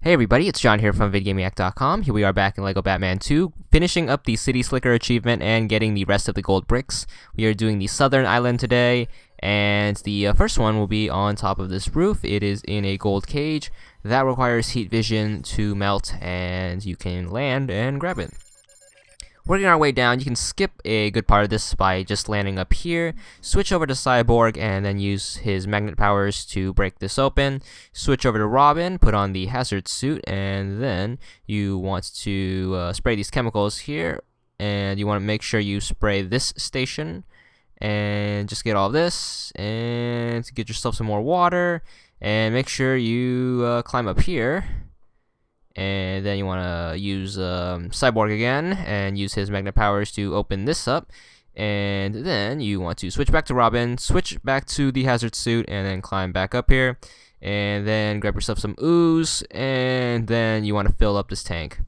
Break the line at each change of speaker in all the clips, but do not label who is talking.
Hey everybody, it's John here from VidGamiac.com. Here we are back in LEGO Batman 2, finishing up the City Slicker achievement and getting the rest of the gold bricks. We are doing the Southern Island today, and the first one will be on top of this roof. It is in a gold cage. That requires heat vision to melt, and you can land and grab it. Working our way down, you can skip a good part of this by just landing up here, switch over to Cyborg, and then use his magnet powers to break this open. Switch over to Robin, put on the hazard suit, and then you want to spray these chemicals here, and you want to make sure you spray this station, and just get all this, and get yourself some more water, and make sure you climb up here. And then you want to use Cyborg again and use his magnet powers to open this up. And then you want to switch back to Robin, switch back to the hazard suit, and then climb back up here. And then grab yourself some ooze, and then you want to fill up this tank.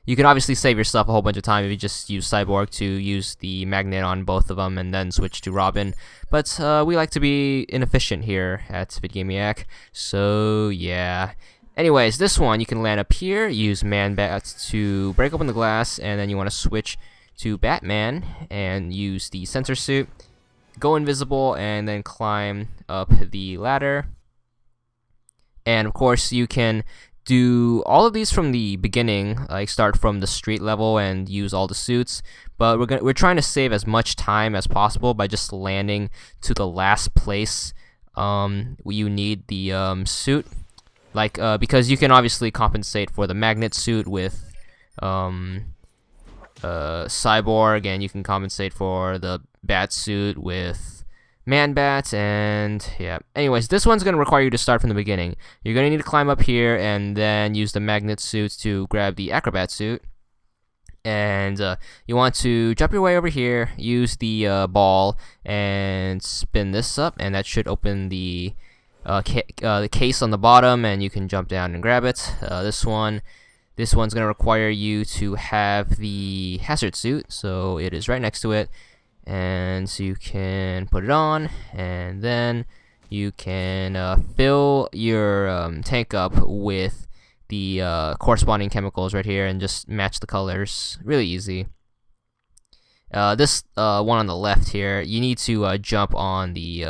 You can obviously save yourself a whole bunch of time if you just use Cyborg to use the magnet on both of them and then switch to Robin. But we like to be inefficient here at VidGamiac, so yeah. Anyways, this one you can land up here, use Man-Bat to break open the glass, and then you want to switch to Batman and use the sensor suit, go invisible, and then climb up the ladder. And of course, you can do all of these from the beginning, like start from the street level and use all the suits. But we're trying to save as much time as possible by just landing to the last place where you need the suit. Like, because you can obviously compensate for the magnet suit with Cyborg, and you can compensate for the bat suit with Man-Bat, and yeah. Anyways, this one's going to require you to start from the beginning. You're going to need to climb up here and then use the magnet suit to grab the acrobat suit. And you want to jump your way over here, use the ball, and spin this up, and that should open the case on the bottom, and you can jump down and grab it. This one's going to require you to have the hazard suit, so it is right next to it, and so you can put it on, and then you can fill your tank up with the corresponding chemicals right here, and just match the colors. Really easy. This one on the left here, you need to jump on the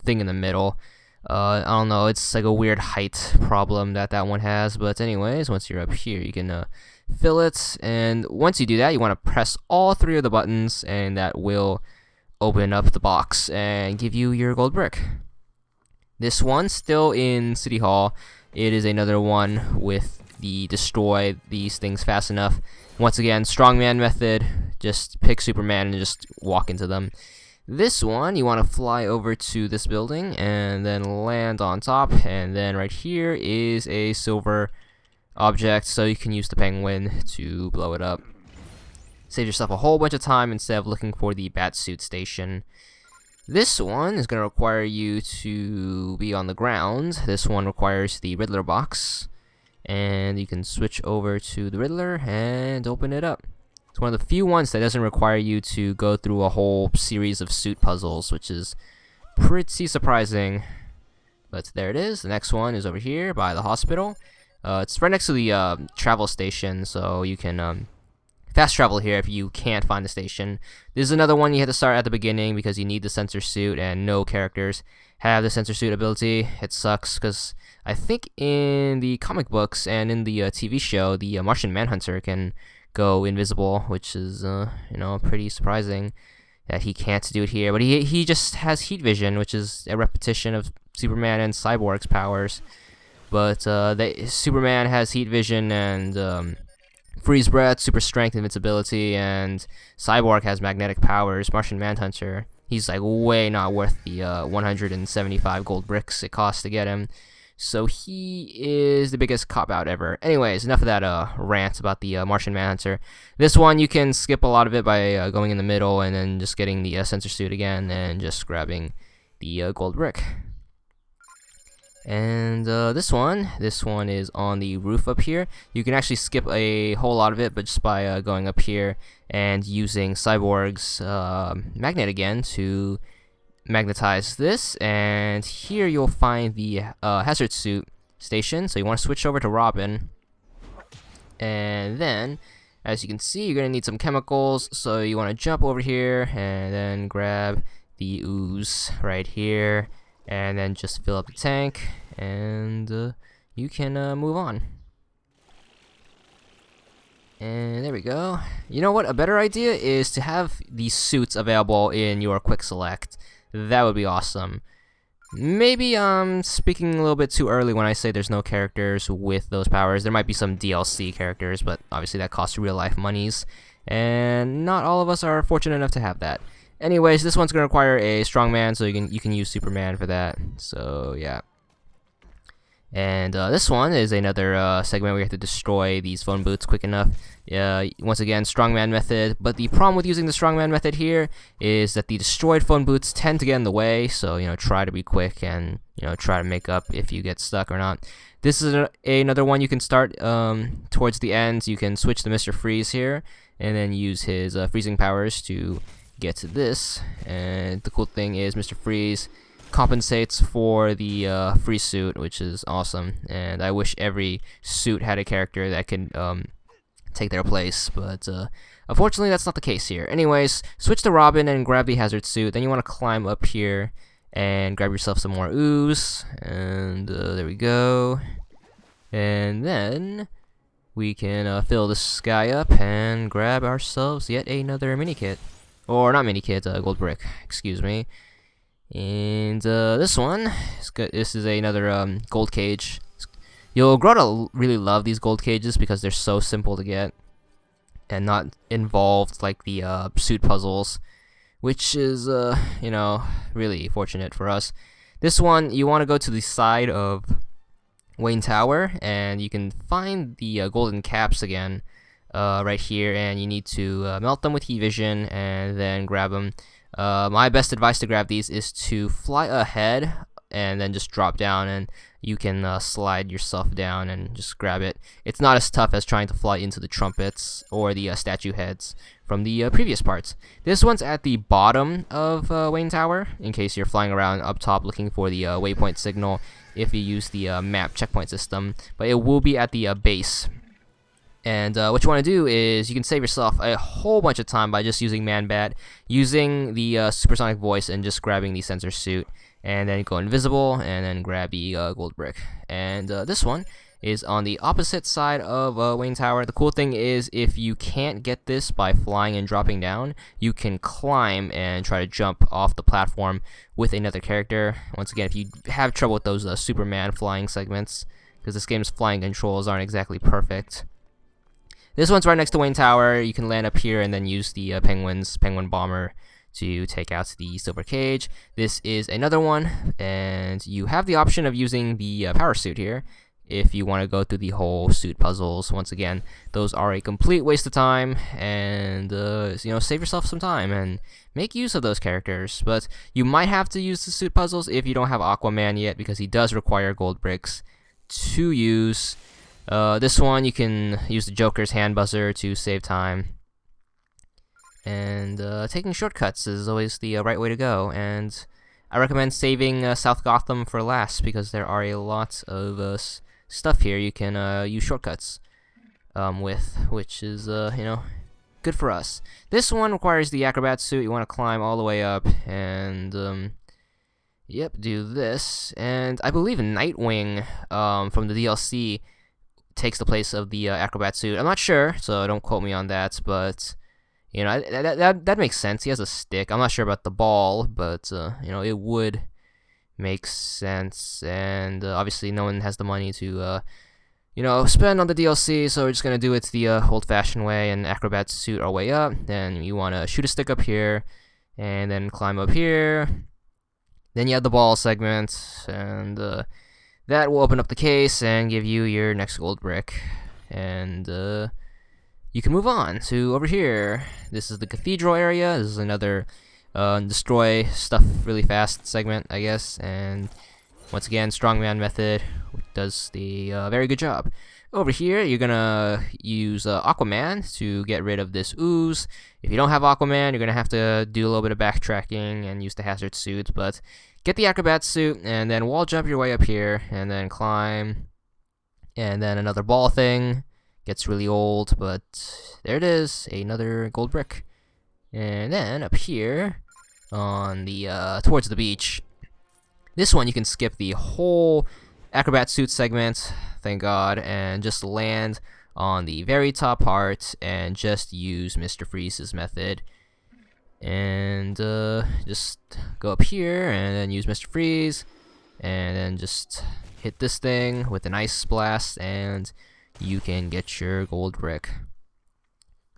thing in the middle. I don't know, it's like a weird height problem that one has, but anyways, once you're up here, you can fill it, and once you do that, you want to press all three of the buttons, and that will open up the box and give you your gold brick. This one, still in City Hall, it is another one with the destroy these things fast enough. Once again, strongman method, just pick Superman and just walk into them. This one, you want to fly over to this building and then land on top, and then right here is a silver object, so you can use the penguin to blow it up. Save yourself a whole bunch of time instead of looking for the Batsuit station. This one is going to require you to be on the ground. This one requires the Riddler box, and you can switch over to the Riddler and open it up. It's one of the few ones that doesn't require you to go through a whole series of suit puzzles, which is pretty surprising. But there it is. The next one is over here by the hospital. It's right next to the travel station, so you can fast travel here if you can't find the station. This is another one you have to start at the beginning because you need the sensor suit, and no characters have the sensor suit ability. It sucks because I think in the comic books and in the TV show, the Martian Manhunter can go invisible, which is pretty surprising that he can't do it here. But he just has heat vision, which is a repetition of Superman and Cyborg's powers. But Superman has heat vision and freeze breath, super strength, invincibility, and Cyborg has magnetic powers. Martian Manhunter, he's like way not worth the 175 gold bricks it costs to get him. So he is the biggest cop-out ever. Anyways, enough of that rant about the Martian Manhunter. This one, you can skip a lot of it by going in the middle and then just getting the sensor suit again and just grabbing the gold brick. And this one is on the roof up here. You can actually skip a whole lot of it, but just by going up here and using Cyborg's magnet again to magnetize this, and here you'll find the hazard suit station. So you want to switch over to Robin. And then, as you can see, you're going to need some chemicals. So you want to jump over here and then grab the ooze right here. And then just fill up the tank. And you can move on. And there we go. You know what? A better idea is to have these suits available in your quick select. That would be awesome. Maybe I'm speaking a little bit too early when I say there's no characters with those powers. There might be some DLC characters, but obviously that costs real life monies. And not all of us are fortunate enough to have that. Anyways, this one's going to require a strongman, so you can use Superman for that. So yeah. And this one is another segment where you have to destroy these phone booths quick enough. Once again, strongman method. But the problem with using the strongman method here is that the destroyed phone booths tend to get in the way. So, try to be quick and, try to make up if you get stuck or not. This is another one you can start towards the end. You can switch to Mr. Freeze here and then use his freezing powers to get to this. And the cool thing is Mr. Freeze compensates for the free suit, which is awesome, and I wish every suit had a character that can take their place, but unfortunately that's not the case here. Anyways, switch to Robin and grab the hazard suit. Then you want to climb up here and grab yourself some more ooze, and there we go. And then we can fill this guy up and grab ourselves yet another mini kit, or not mini kit, gold brick, excuse me. And this one is good. This is another gold cage. You'll grow to really love these gold cages because they're so simple to get and not involved like the suit puzzles, which is really fortunate for us. This one, you want to go to the side of Wayne Tower and you can find the golden caps again right here, and you need to melt them with heat vision and then grab them. My best advice to grab these is to fly ahead and then just drop down, and you can slide yourself down and just grab it. It's not as tough as trying to fly into the trumpets or the statue heads from the previous parts. This one's at the bottom of Wayne Tower, in case you're flying around up top looking for the waypoint signal if you use the map checkpoint system, but it will be at the base. And what you want to do is you can save yourself a whole bunch of time by just using Man-Bat, using the supersonic voice and just grabbing the sensor suit, and then go invisible and then grab the gold brick. And this one is on the opposite side of Wayne Tower. The cool thing is if you can't get this by flying and dropping down, you can climb and try to jump off the platform with another character. Once again, if you have trouble with those Superman flying segments, because this game's flying controls aren't exactly perfect. This one's right next to Wayne Tower. You can land up here and then use the penguin bomber to take out the silver cage. This is another one, and you have the option of using the power suit here if you want to go through the whole suit puzzles. Once again, those are a complete waste of time, and save yourself some time and make use of those characters. But you might have to use the suit puzzles if you don't have Aquaman yet, because he does require gold bricks to use. This one, you can use the Joker's hand buzzer to save time. And taking shortcuts is always the right way to go. And I recommend saving South Gotham for last, because there are a lot of stuff here you can use shortcuts with, which is, good for us. This one requires the acrobat suit. You want to climb all the way up and, yep, do this. And I believe Nightwing from the DLC takes the place of the acrobat suit. I'm not sure, so don't quote me on that, but that makes sense. He has a stick. I'm not sure about the ball, but it would make sense. And obviously no one has the money to spend on the DLC, so we're just gonna do it the old-fashioned way and acrobat suit our way up. Then you want to shoot a stick up here and then climb up here. Then you have the ball segment, and that will open up the case and give you your next gold brick. And you can move on to over here. This is the cathedral area. This is another destroy stuff really fast segment, I guess. And once again, strongman method does the very good job. Over here, you're gonna use Aquaman to get rid of this ooze. If you don't have Aquaman, you're gonna have to do a little bit of backtracking and use the hazard suit, but get the acrobat suit and then wall jump your way up here and then climb And then another ball thing. Gets really old, but there it is, another gold brick. And then up here on the towards the beach, this one you can skip the whole acrobat suit segment, thank God, and just land on the very top part and just use Mr. Freeze's method. And just go up here and then use Mr. Freeze, and then just hit this thing with an ice blast, and you can get your gold brick.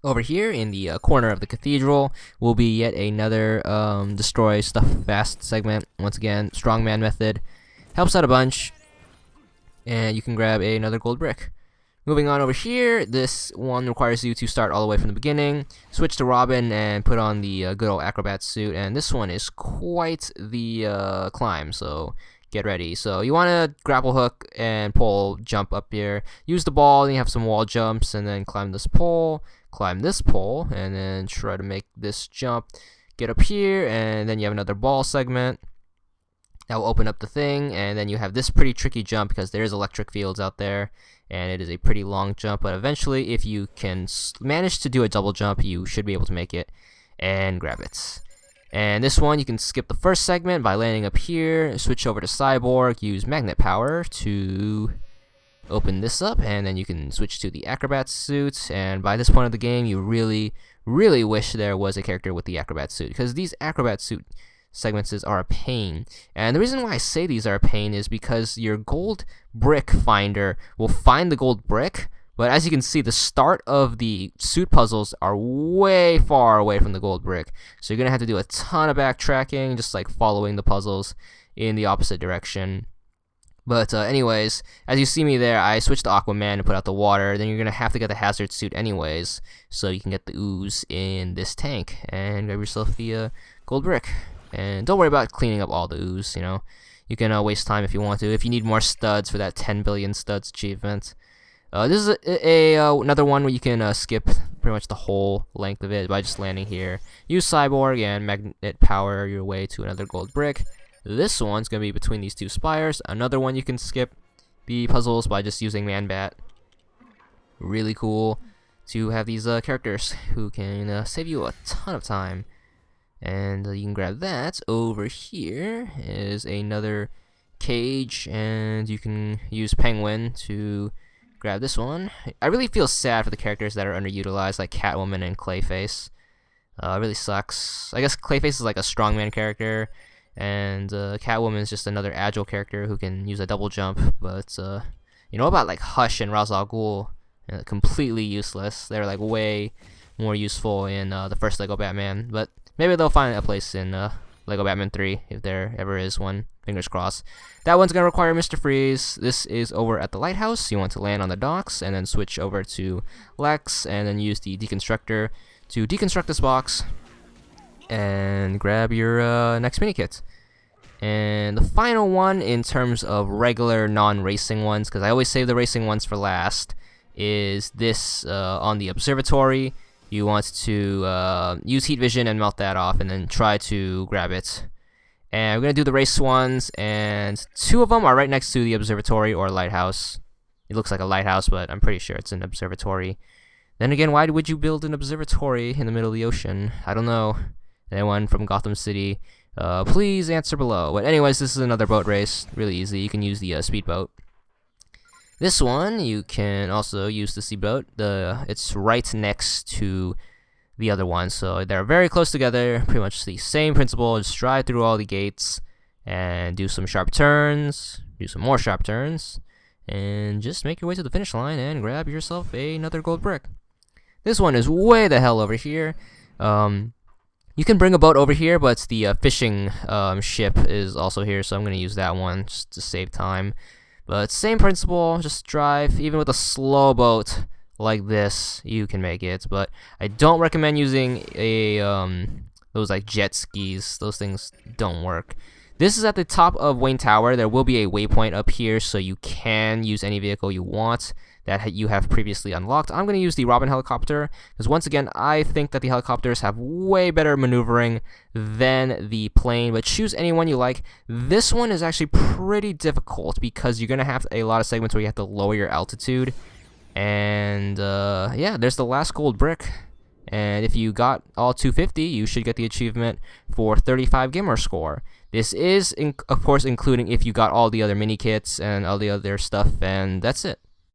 Over here in the corner of the cathedral will be yet another destroy stuff fast segment. Once again, strongman method helps out a bunch, and you can grab another gold brick. Moving on over here, this one requires you to start all the way from the beginning, switch to Robin, and put on the good old acrobat suit. And this one is quite the climb, so get ready. So you want to grapple hook and pole jump up here. Use the ball, and you have some wall jumps, and then climb this pole, and then try to make this jump. Get up here, and then you have another ball segment. That will open up the thing, and then you have this pretty tricky jump because there's electric fields out there, and it is a pretty long jump, but eventually if you can manage to do a double jump, you should be able to make it and grab it. And this one, you can skip the first segment by landing up here, switch over to Cyborg, use magnet power to open this up, and then you can switch to the acrobat suit. And by this point of the game, you really wish there was a character with the acrobat suit, because these acrobat suit segments are a pain. And the reason why I say these are a pain is because your gold brick finder will find the gold brick, but as you can see, the start of the suit puzzles are way far away from the gold brick, so you're gonna have to do a ton of backtracking, just like following the puzzles in the opposite direction. But anyways, as you see me there, I switched to Aquaman to put out the water. Then you're gonna have to get the hazard suit anyways, so you can get the ooze in this tank and grab yourself the gold brick. And don't worry about cleaning up all the ooze, you know. You can waste time if you want to. If you need more studs for that 10 billion studs achievement. This is another one where you can skip pretty much the whole length of it by just landing here. Use Cyborg and magnet power your way to another gold brick. This one's going to be between these two spires. Another one you can skip the puzzles by just using Man-Bat. Really cool to have these characters who can save you a ton of time. And you can grab that. Over here is another cage, and you can use Penguin to grab this one. I really feel sad for the characters that are underutilized, like Catwoman and Clayface. It really sucks. I guess Clayface is like a strongman character, and Catwoman is just another agile character who can use a double jump. But you know about like Hush and Ra's al Ghul? Completely useless. They're like way more useful in the first Lego Batman, but maybe they'll find a place in Lego Batman 3 if there ever is one. Fingers crossed. That one's gonna require Mr. Freeze. This is over at the lighthouse. You want to land on the docks and then switch over to Lex and then use the deconstructor to deconstruct this box and grab your next mini kit. And the final one in terms of regular non-racing ones, because I always save the racing ones for last, is this on the observatory. You want to use heat vision and melt that off and then try to grab it. And we're going to do the race ones, and two of them are right next to the observatory or lighthouse. It looks like a lighthouse, but I'm pretty sure it's an observatory. Then again, why would you build an observatory in the middle of the ocean? I don't know. Anyone from Gotham City, please answer below. But anyways, this is another boat race. Really easy. You can use the speedboat. This one, you can also use the speedboat. It's right next to the other one, so they're very close together. Pretty much the same principle. Just drive through all the gates and do some sharp turns, do some more sharp turns, and just make your way to the finish line and grab yourself another gold brick. This one is way the hell over here. You can bring a boat over here, but the fishing ship is also here, so I'm going to use that one just to save time. But same principle, just drive. Even with a slow boat like this, you can make it. But I don't recommend using those like jet skis. Those things don't work. This is at the top of Wayne Tower. There will be a waypoint up here, so you can use any vehicle you want that you have previously unlocked. I'm going to use the Robin helicopter, because once again, I think that the helicopters have way better maneuvering than the plane, but choose any one you like. This one is actually pretty difficult, because you're going to have a lot of segments where you have to lower your altitude. And yeah, there's the last gold brick. And if you got all 250, you should get the achievement for 35 gamer score. This is, of course, including if you got all the other mini kits and all the other stuff, and that's it.